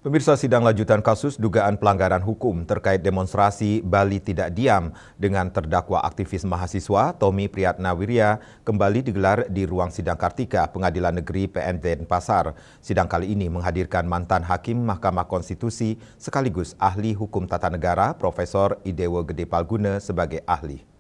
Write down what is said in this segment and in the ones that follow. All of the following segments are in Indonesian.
Pemirsa, sidang lanjutan kasus dugaan pelanggaran hukum terkait demonstrasi Bali Tidak Diam dengan terdakwa aktivis mahasiswa Tommy Priyatnawirya kembali digelar di ruang sidang Kartika Pengadilan Negeri PN Denpasar. Sidang kali ini menghadirkan mantan Hakim Mahkamah Konstitusi sekaligus ahli hukum tata negara Profesor Idewo Gede Palguna sebagai ahli.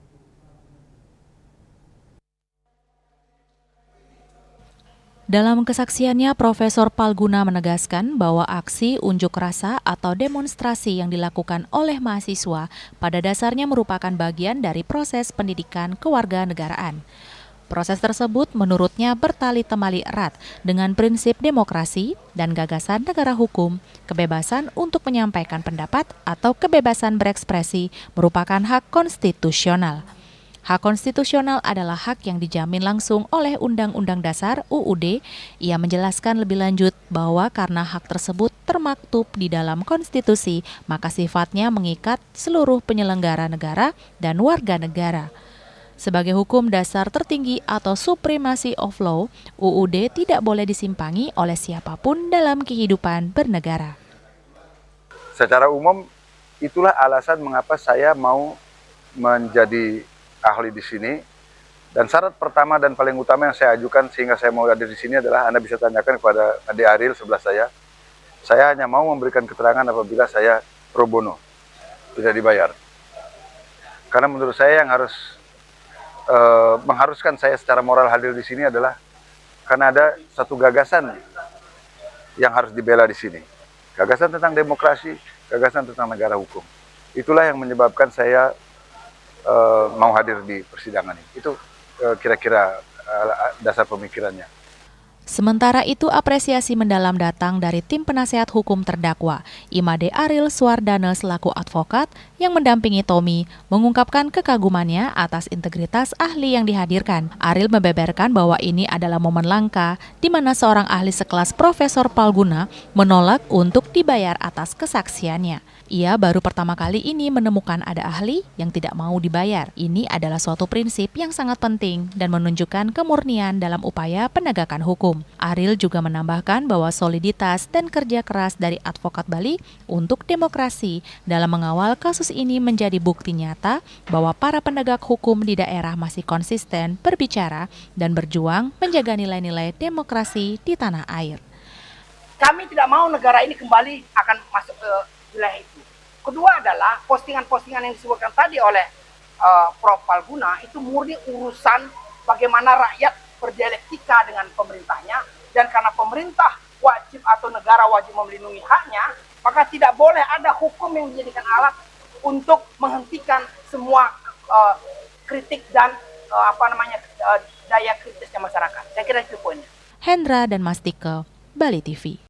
Dalam kesaksiannya, Profesor Palguna menegaskan bahwa aksi unjuk rasa atau demonstrasi yang dilakukan oleh mahasiswa pada dasarnya merupakan bagian dari proses pendidikan kewarganegaraan. Proses tersebut menurutnya bertali temali erat dengan prinsip demokrasi dan gagasan negara hukum. Kebebasan untuk menyampaikan pendapat atau kebebasan berekspresi merupakan hak konstitusional. Hak konstitusional adalah hak yang dijamin langsung oleh Undang-Undang Dasar (UUD). Ia menjelaskan lebih lanjut bahwa karena hak tersebut termaktub di dalam konstitusi, maka sifatnya mengikat seluruh penyelenggara negara dan warga negara. Sebagai hukum dasar tertinggi atau supremacy of law, UUD tidak boleh disimpangi oleh siapapun dalam kehidupan bernegara. Secara umum, itulah alasan mengapa saya mau menjadi ahli di sini, dan syarat pertama dan paling utama yang saya ajukan sehingga saya mau hadir di sini adalah Anda bisa tanyakan kepada Ade Ariel sebelah saya. Saya hanya mau memberikan keterangan apabila saya pro bono, tidak dibayar. Karena menurut saya yang harus mengharuskan saya secara moral hadir di sini adalah karena ada satu gagasan yang harus dibela di sini. Gagasan tentang demokrasi, gagasan tentang negara hukum. Itulah yang menyebabkan saya mau hadir di persidangan ini. Itu kira-kira dasar pemikirannya. Sementara itu, apresiasi mendalam datang dari tim penasehat hukum terdakwa, Imade Ariel Suwardana selaku advokat yang mendampingi Tommy, mengungkapkan kekagumannya atas integritas ahli yang dihadirkan. Ariel membeberkan bahwa ini adalah momen langka di mana seorang ahli sekelas Profesor Palguna menolak untuk dibayar atas kesaksiannya. Ia baru pertama kali ini menemukan ada ahli yang tidak mau dibayar. Ini adalah suatu prinsip yang sangat penting dan menunjukkan kemurnian dalam upaya penegakan hukum. Ariel juga menambahkan bahwa soliditas dan kerja keras dari advokat Bali untuk demokrasi dalam mengawal kasus ini menjadi bukti nyata bahwa para penegak hukum di daerah masih konsisten berbicara dan berjuang menjaga nilai-nilai demokrasi di tanah air. Kami tidak mau negara ini kembali akan masuk ke wilayah itu. Kedua adalah postingan-postingan yang disebutkan tadi oleh Prof. Palguna itu murni urusan bagaimana rakyat berdialektika dengan pemerintahnya, dan karena pemerintah wajib atau negara wajib melindungi haknya, maka tidak boleh ada hukum yang dijadikan alat untuk menghentikan semua kritik dan daya kritisnya masyarakat. Saya kira itu poinnya. Hendra dan Mastike, Bali TV.